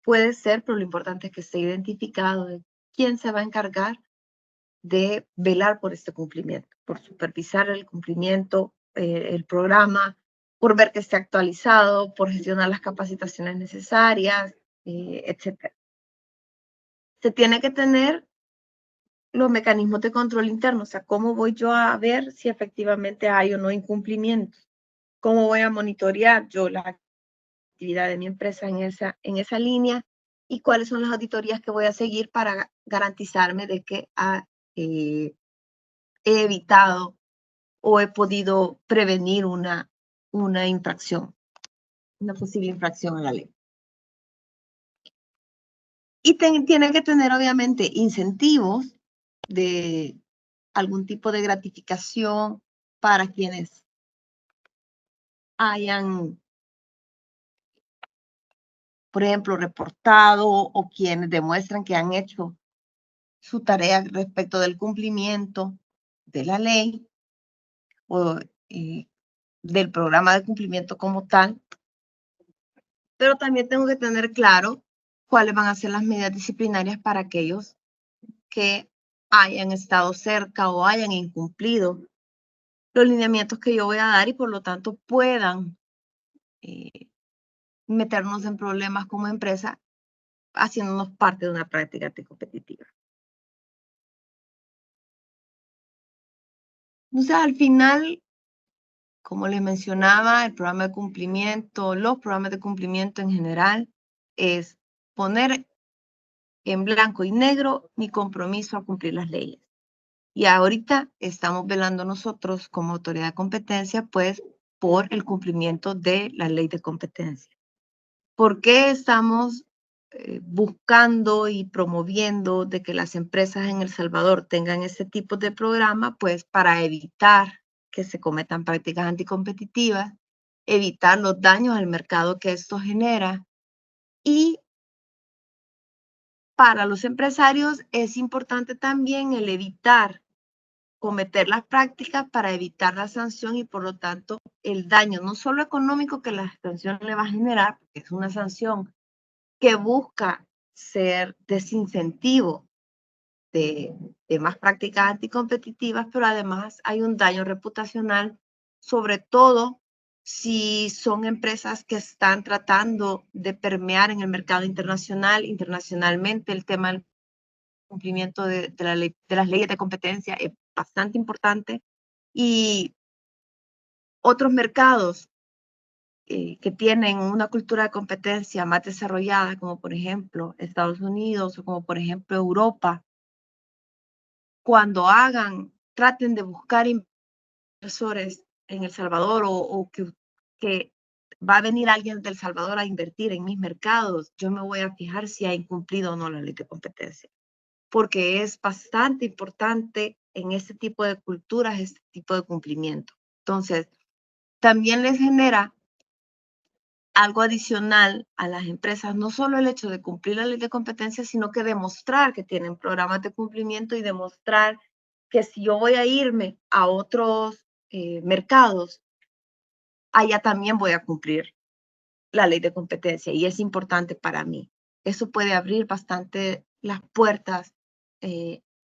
[SPEAKER 3] puede ser, pero lo importante es que esté identificado de quién se va a encargar de velar por este cumplimiento, por supervisar el cumplimiento, el programa, por ver que esté actualizado, por gestionar las capacitaciones necesarias, etc. Se tiene que tener los mecanismos de control interno, o sea, cómo voy yo a ver si efectivamente hay o no incumplimientos, cómo voy a monitorear yo la actividad de mi empresa en esa línea y cuáles son las auditorías que voy a seguir para garantizarme de que he evitado o he podido prevenir una infracción, una posible infracción a la ley. Y tienen que tener obviamente incentivos de algún tipo de gratificación para quienes hayan, por ejemplo, reportado o quienes demuestran que han hecho su tarea respecto del cumplimiento de la ley o del programa de cumplimiento como tal. Pero también tengo que tener claro cuáles van a ser las medidas disciplinarias para aquellos que hayan estado cerca o hayan incumplido los lineamientos que yo voy a dar y por lo tanto puedan meternos en problemas como empresa haciéndonos parte de una práctica anticompetitiva. Entonces, al final, como les mencionaba, el programa de cumplimiento, los programas de cumplimiento en general, es poner en blanco y negro mi compromiso a cumplir las leyes. Y ahorita estamos velando nosotros como autoridad de competencia, pues, por el cumplimiento de la ley de competencia. ¿Por qué estamos buscando y promoviendo de que las empresas en El Salvador tengan este tipo de programa? Pues para evitar que se cometan prácticas anticompetitivas, evitar los daños al mercado que esto genera. Y para los empresarios es importante también el evitar cometer las prácticas para evitar la sanción y por lo tanto el daño, no solo económico que la sanción le va a generar, porque es una sanción que busca ser desincentivo de más prácticas anticompetitivas, pero además hay un daño reputacional, sobre todo si son empresas que están tratando de permear en el mercado internacionalmente el tema del cumplimiento de las leyes de competencia es bastante importante y otros mercados que tienen una cultura de competencia más desarrollada, como por ejemplo Estados Unidos o como por ejemplo Europa, cuando traten de buscar inversores en El Salvador o que va a venir alguien de El Salvador a invertir en mis mercados, yo me voy a fijar si ha incumplido o no la ley de competencia, porque es bastante importante en este tipo de culturas, este tipo de cumplimiento. Entonces, también les genera algo adicional a las empresas, no solo el hecho de cumplir la ley de competencia, sino que demostrar que tienen programas de cumplimiento y demostrar que si yo voy a irme a otros mercados, allá también voy a cumplir la ley de competencia y es importante para mí. Eso puede abrir bastante las puertas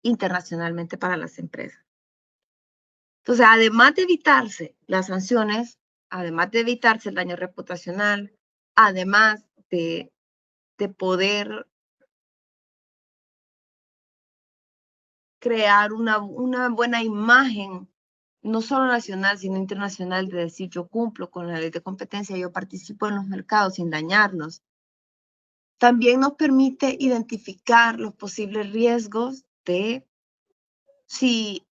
[SPEAKER 3] internacionalmente para las empresas. Entonces, además de evitarse las sanciones, además de evitarse el daño reputacional, además de poder crear una buena imagen, no solo nacional, sino internacional, de decir yo cumplo con la ley de competencia, yo participo en los mercados sin dañarlos. También nos permite identificar los posibles riesgos de si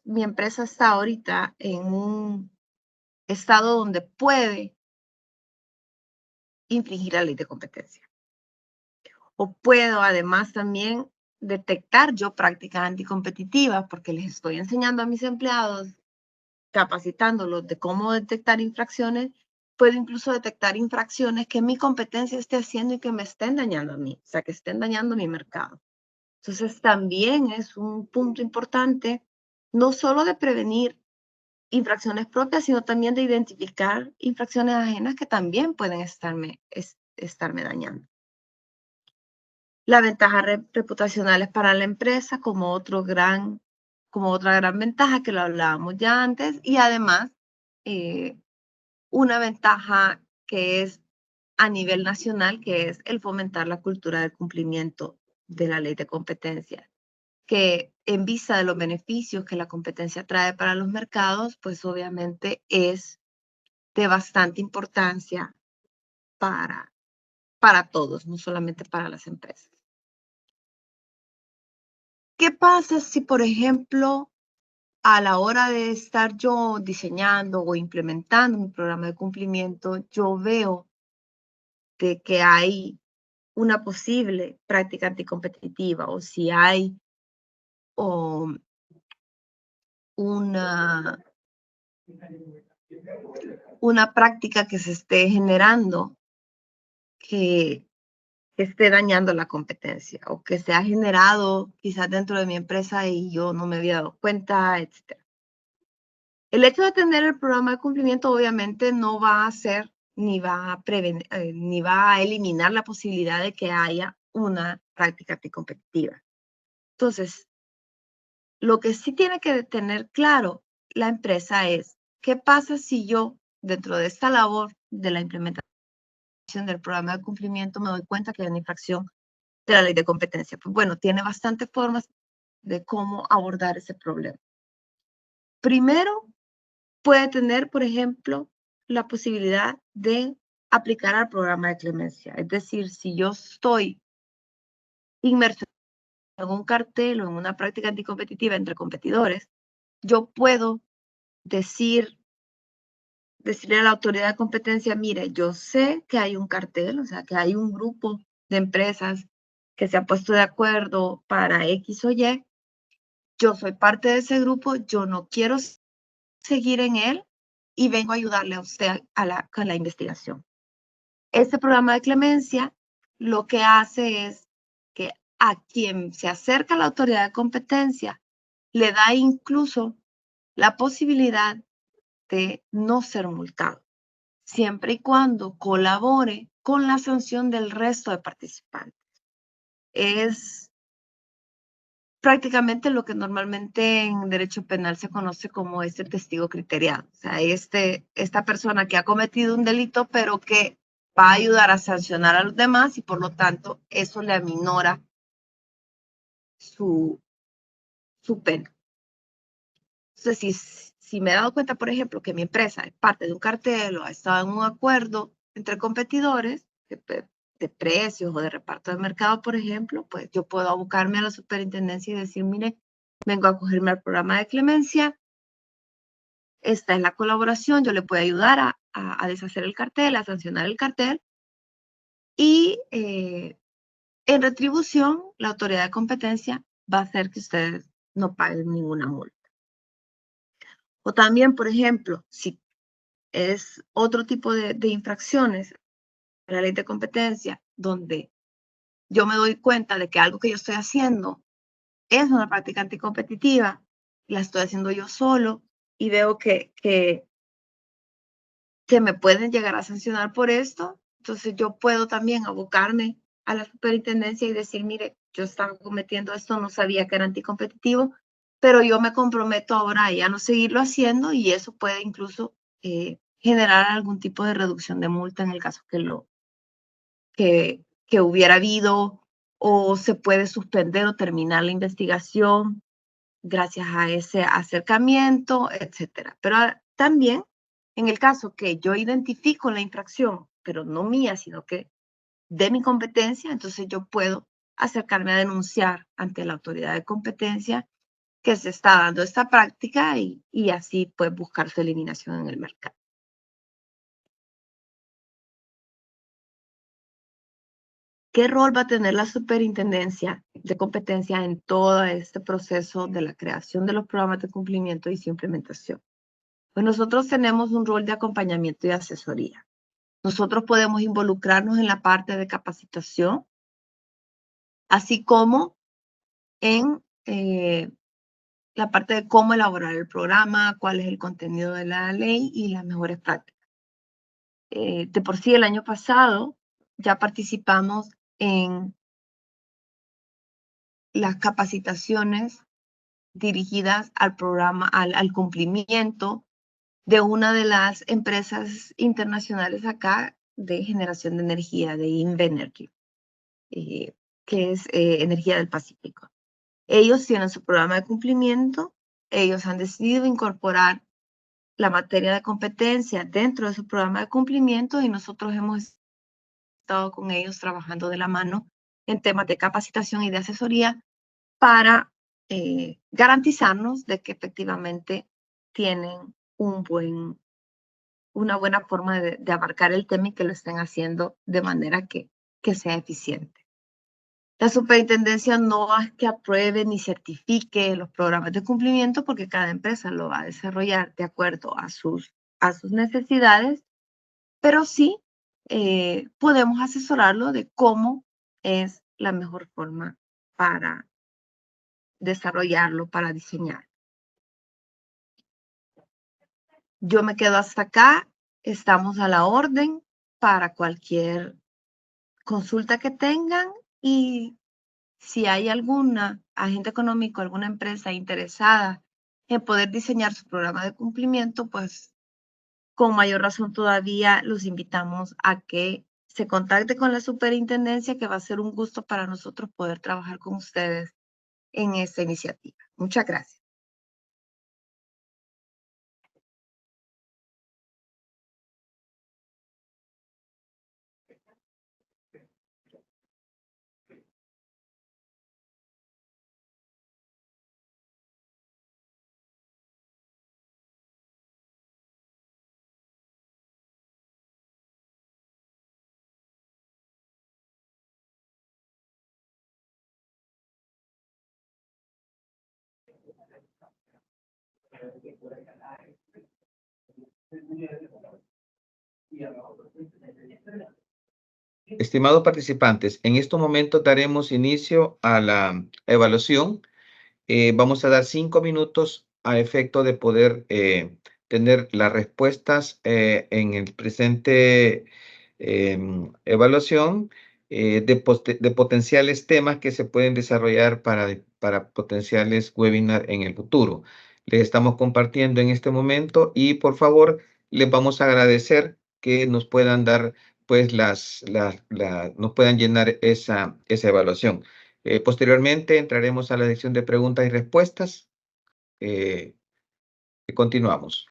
[SPEAKER 3] mi empresa está ahorita en un estado donde puede infringir la ley de competencia. O puedo además también detectar yo prácticas anticompetitivas porque les estoy enseñando a mis empleados, capacitándolos de cómo detectar infracciones. Puedo incluso detectar infracciones que mi competencia esté haciendo y que me estén dañando a mí, o sea, que estén dañando mi mercado. Entonces, también es un punto importante, no solo de prevenir infracciones propias, sino también de identificar infracciones ajenas que también pueden estarme dañando. Las ventajas reputacionales para la empresa como otra gran ventaja que lo hablábamos ya antes, y además una ventaja que es a nivel nacional, que es el fomentar la cultura del cumplimiento de la ley de competencia, que en vista de los beneficios que la competencia trae para los mercados, pues obviamente es de bastante importancia para todos, no solamente para las empresas. ¿Qué pasa si, por ejemplo, a la hora de estar yo diseñando o implementando mi programa de cumplimiento, yo veo de que hay una posible práctica anticompetitiva, o si hay una práctica que se esté generando que esté dañando la competencia, o que se ha generado quizás dentro de mi empresa y yo no me había dado cuenta, etc. El hecho de tener el programa de cumplimiento obviamente no va a hacer ni va a prevenir, ni va a eliminar la posibilidad de que haya una práctica anticompetitiva. Entonces, lo que sí tiene que tener claro la empresa es, ¿qué pasa si yo, dentro de esta labor de la implementación del programa de cumplimiento, me doy cuenta que hay una infracción de la ley de competencia? Pues bueno, tiene bastantes formas de cómo abordar ese problema. Primero, puede tener, por ejemplo, la posibilidad de aplicar al programa de clemencia. Es decir, si yo estoy inmerso en un cartel o en una práctica anticompetitiva entre competidores, yo puedo decirle a la autoridad de competencia, mire, yo sé que hay un cartel, o sea, que hay un grupo de empresas que se ha puesto de acuerdo para X o Y. Yo soy parte de ese grupo, yo no quiero seguir en él y vengo a ayudarle a usted con la investigación. Este programa de clemencia lo que hace es que a quien se acerca a la autoridad de competencia le da incluso la posibilidad de no ser multado, siempre y cuando colabore con la sanción del resto de participantes. Es prácticamente lo que normalmente en derecho penal se conoce como este testigo criteriado. O sea, esta persona que ha cometido un delito, pero que va a ayudar a sancionar a los demás y por lo tanto eso le aminora su pena. Entonces, si me he dado cuenta, por ejemplo, que mi empresa es parte de un cartel o ha estado en un acuerdo entre competidores de precios o de reparto de mercado, por ejemplo, pues yo puedo abocarme a la superintendencia y decir, mire, vengo a acogerme al programa de clemencia, esta es la colaboración, yo le puedo ayudar a deshacer el cartel, a sancionar el cartel, y en retribución, la autoridad de competencia va a hacer que ustedes no paguen ninguna multa. O también, por ejemplo, si es otro tipo de infracciones a la ley de competencia, donde yo me doy cuenta de que algo que yo estoy haciendo es una práctica anticompetitiva, la estoy haciendo yo solo y veo que me pueden llegar a sancionar por esto, entonces yo puedo también abocarme a la superintendencia y decir, mire, yo estaba cometiendo esto, no sabía que era anticompetitivo, pero yo me comprometo ahora a ya no seguirlo haciendo, y eso puede incluso generar algún tipo de reducción de multa en el caso que hubiera habido, o se puede suspender o terminar la investigación gracias a ese acercamiento, etcétera. Pero también, en el caso que yo identifico la infracción, pero no mía, sino que de mi competencia, entonces yo puedo acercarme a denunciar ante la autoridad de competencia que se está dando esta práctica y así pues buscar su eliminación en el mercado. ¿Qué rol va a tener la superintendencia de competencia en todo este proceso de la creación de los programas de cumplimiento y su implementación? Pues nosotros tenemos un rol de acompañamiento y asesoría. Nosotros podemos involucrarnos en la parte de capacitación, así como en la parte de cómo elaborar el programa, cuál es el contenido de la ley y las mejores prácticas. De por sí, el año pasado ya participamos en las capacitaciones dirigidas al programa, al cumplimiento de una de las empresas internacionales acá de generación de energía, de Invenergy, que es Energía del Pacífico. Ellos tienen su programa de cumplimiento, ellos han decidido incorporar la materia de competencia dentro de su programa de cumplimiento y nosotros hemos estado con ellos trabajando de la mano en temas de capacitación y de asesoría para garantizarnos de que efectivamente tienen una buena forma de abarcar el tema y que lo estén haciendo de manera que sea eficiente. La superintendencia no es que apruebe ni certifique los programas de cumplimiento porque cada empresa lo va a desarrollar de acuerdo a sus necesidades, pero sí podemos asesorarlo de cómo es la mejor forma para desarrollarlo, para diseñar. Yo me quedo hasta acá. Estamos a la orden para cualquier consulta que tengan y si hay alguna agente económico, alguna empresa interesada en poder diseñar su programa de cumplimiento, pues con mayor razón todavía los invitamos a que se contacte con la superintendencia, que va a ser un gusto para nosotros poder trabajar con ustedes en esta iniciativa. Muchas gracias.
[SPEAKER 2] Estimados participantes, en estos momentos daremos inicio a la evaluación. Vamos a dar 5 minutos a efecto de poder tener las respuestas en el presente evaluación de potenciales temas que se pueden desarrollar para potenciales webinars en el futuro. Les estamos compartiendo en este momento y por favor les vamos a agradecer que nos puedan dar pues nos puedan llenar esa evaluación. Posteriormente entraremos a la sección de preguntas y respuestas. Continuamos.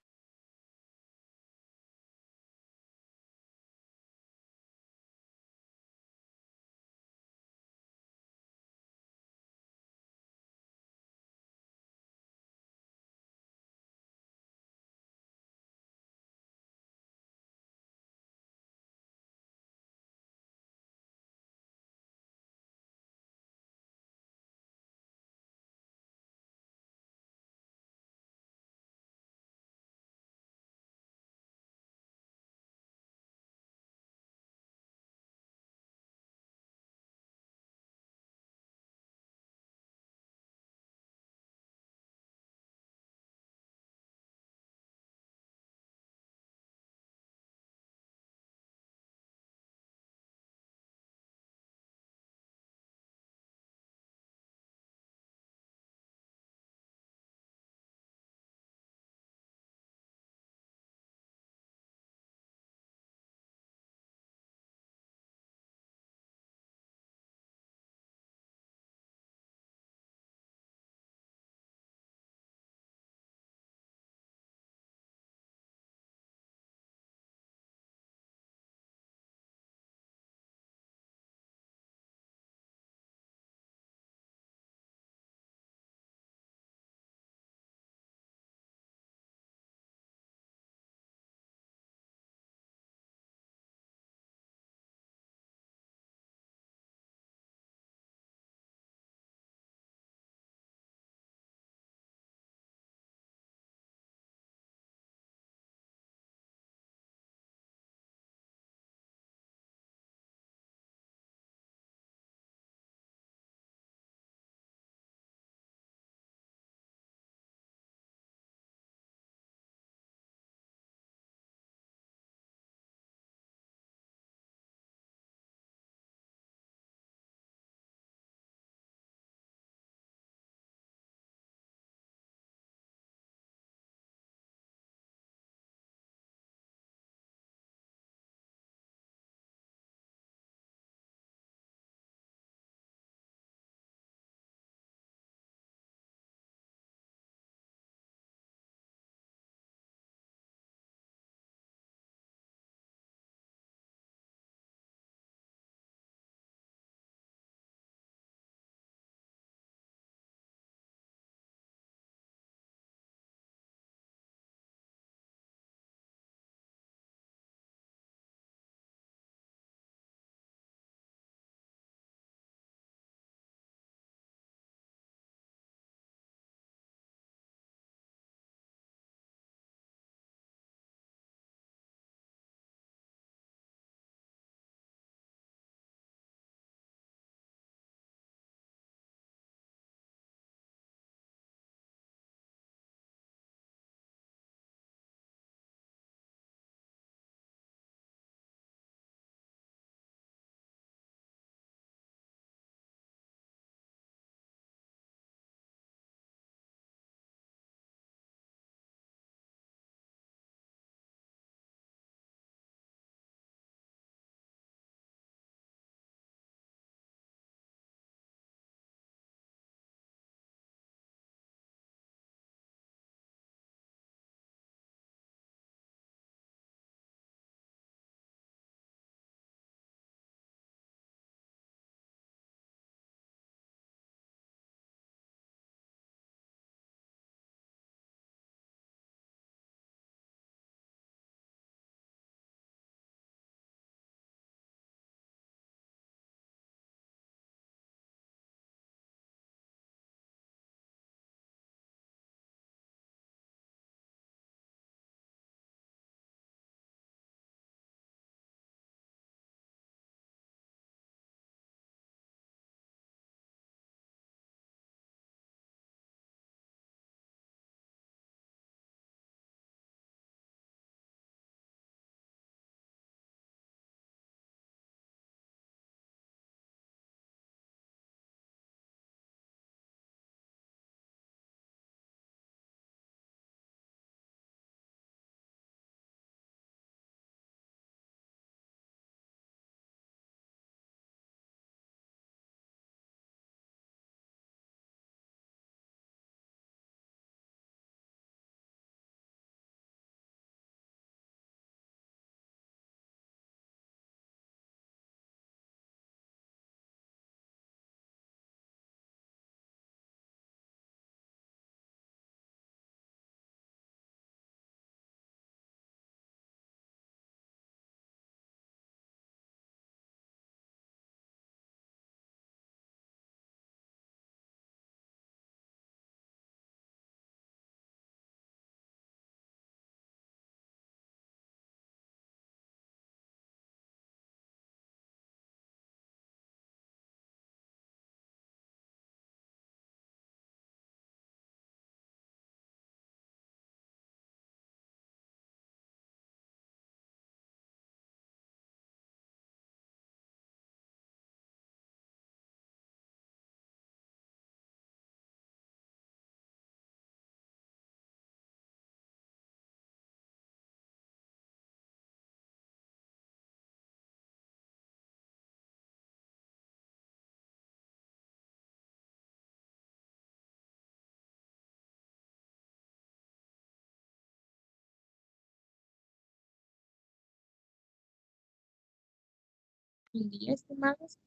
[SPEAKER 1] Buen día, estimados.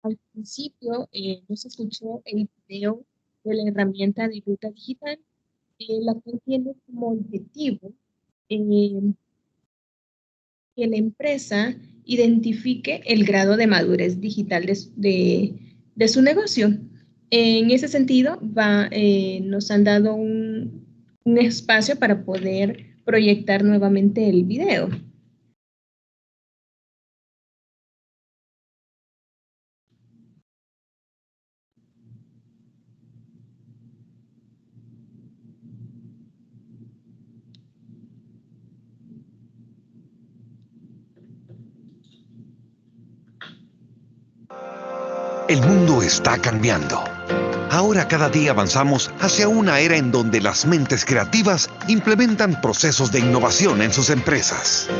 [SPEAKER 1] Al principio no se escuchó el video de la herramienta de ruta digital, la cual tiene como objetivo eh, que la empresa identifique el grado de madurez digital de su negocio. En ese sentido, nos han dado un espacio para poder proyectar nuevamente el video.
[SPEAKER 4] El mundo está cambiando. Ahora cada día avanzamos hacia una era en donde las mentes creativas implementan procesos de innovación en sus empresas.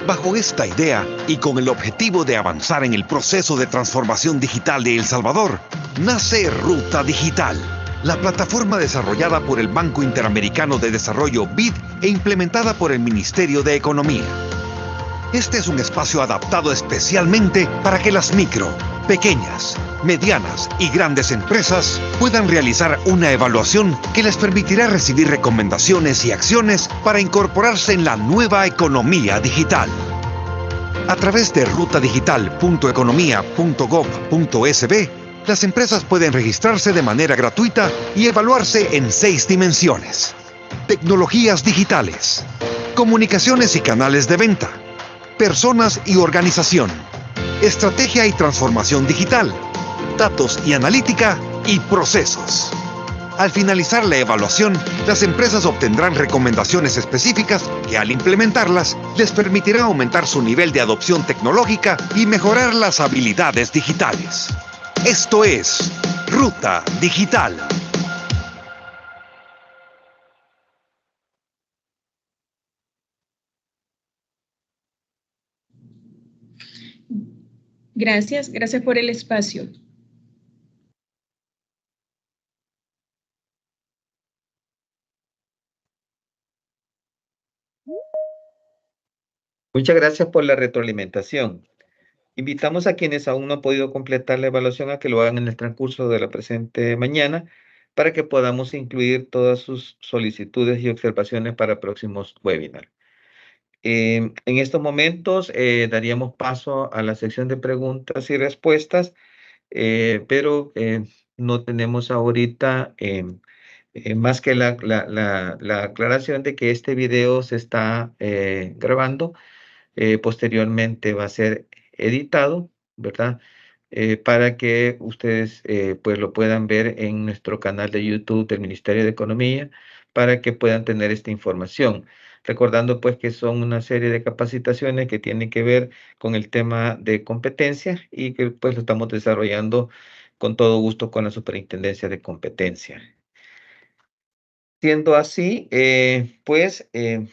[SPEAKER 4] Bajo esta idea y con el objetivo de avanzar en el proceso de transformación digital de El Salvador, nace Ruta Digital, la plataforma desarrollada por el Banco Interamericano de Desarrollo BID e implementada por el Ministerio de Economía. Este es un espacio adaptado especialmente para que las micro, pequeñas, medianas y grandes empresas puedan realizar una evaluación que les permitirá recibir recomendaciones y acciones para incorporarse en la nueva economía digital. A través de rutadigital.economia.gov.sb, las empresas pueden registrarse de manera gratuita y evaluarse en 6 dimensiones: tecnologías digitales, comunicaciones y canales de venta, personas y organización, estrategia y transformación digital, datos y analítica y procesos. Al finalizar la evaluación, las empresas obtendrán recomendaciones específicas que al implementarlas les permitirá aumentar su nivel de adopción tecnológica y mejorar las habilidades digitales. Esto es Ruta Digital.
[SPEAKER 1] Gracias por el espacio.
[SPEAKER 2] Muchas gracias por la retroalimentación. Invitamos a quienes aún no han podido completar la evaluación a que lo hagan en el transcurso de la presente mañana para que podamos incluir todas sus solicitudes y observaciones para próximos webinars. En estos momentos daríamos paso a la sección de preguntas y respuestas, pero no tenemos ahorita más que la aclaración de que este video se está grabando. Posteriormente va a ser editado, ¿verdad? Para que ustedes pues lo puedan ver en nuestro canal de YouTube del Ministerio de Economía, para que puedan tener esta información. Recordando pues que son una serie de capacitaciones que tienen que ver con el tema de competencia y que pues lo estamos desarrollando con todo gusto con la Superintendencia de Competencia. Siendo así,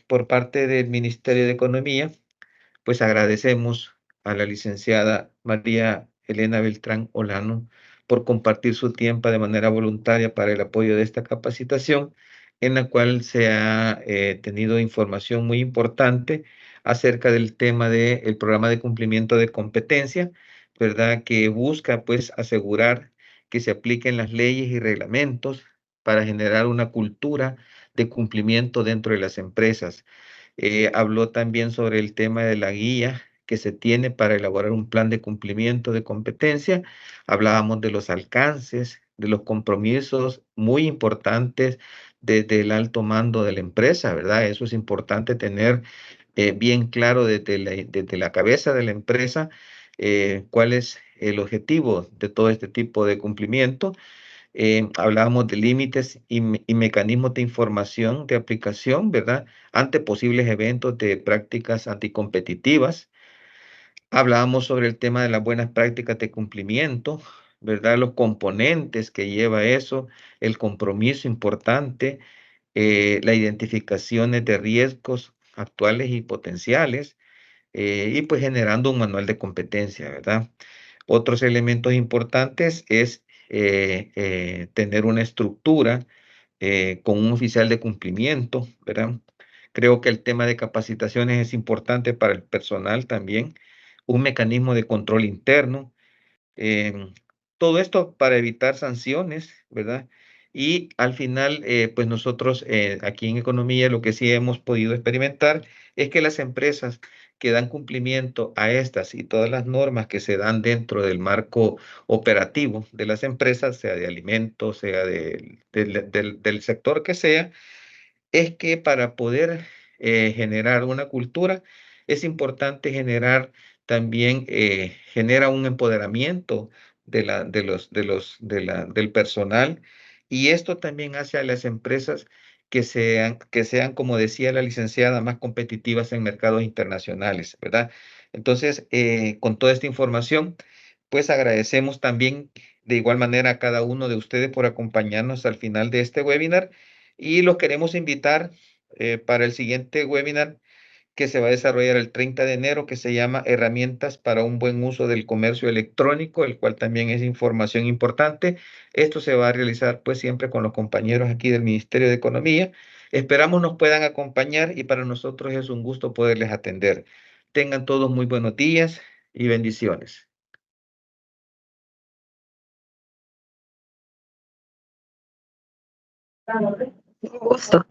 [SPEAKER 2] por parte del Ministerio de Economía, pues agradecemos a la licenciada María Elena Beltrán Olano por compartir su tiempo de manera voluntaria para el apoyo de esta capacitación, en la cual se ha tenido información muy importante acerca del tema del programa de cumplimiento de competencia, ¿verdad? Que busca pues asegurar que se apliquen las leyes y reglamentos para generar una cultura de cumplimiento dentro de las empresas. Habló también sobre el tema de la guía que se tiene para elaborar un plan de cumplimiento de competencia. Hablábamos de los alcances, de los compromisos muy importantes desde el alto mando de la empresa, ¿verdad? Eso es importante tener bien claro desde la cabeza de la empresa cuál es el objetivo de todo este tipo de cumplimiento. Hablábamos de límites y mecanismos de información de aplicación, ¿verdad? Ante posibles eventos de prácticas anticompetitivas. Hablábamos sobre el tema de las buenas prácticas de cumplimiento, ¿verdad? Los componentes que lleva eso, el compromiso importante, la identificación de riesgos actuales y potenciales, y pues generando un manual de competencia, ¿verdad? Otros elementos importantes es tener una estructura con un oficial de cumplimiento, ¿verdad? Creo que el tema de capacitaciones es importante para el personal también, un mecanismo de control interno. Todo esto para evitar sanciones, ¿verdad? Y al final, pues nosotros aquí en economía lo que sí hemos podido experimentar es que las empresas que dan cumplimiento a estas y todas las normas que se dan dentro del marco operativo de las empresas, sea de alimentos, sea del sector que sea, es que para poder generar una cultura es importante generar también genera un empoderamiento del personal, y esto también hace a las empresas que sean, como decía la licenciada, más competitivas en mercados internacionales, ¿verdad? Entonces, con toda esta información, pues agradecemos también de igual manera a cada uno de ustedes por acompañarnos al final de este webinar, y los queremos invitar para el siguiente webinar que se va a desarrollar el 30 de enero, que se llama Herramientas para un buen uso del comercio electrónico, el cual también es información importante. Esto se va a realizar pues siempre con los compañeros aquí del Ministerio de Economía. Esperamos nos puedan acompañar y para nosotros es un gusto poderles atender. Tengan todos muy buenos días y bendiciones.
[SPEAKER 3] Un gusto.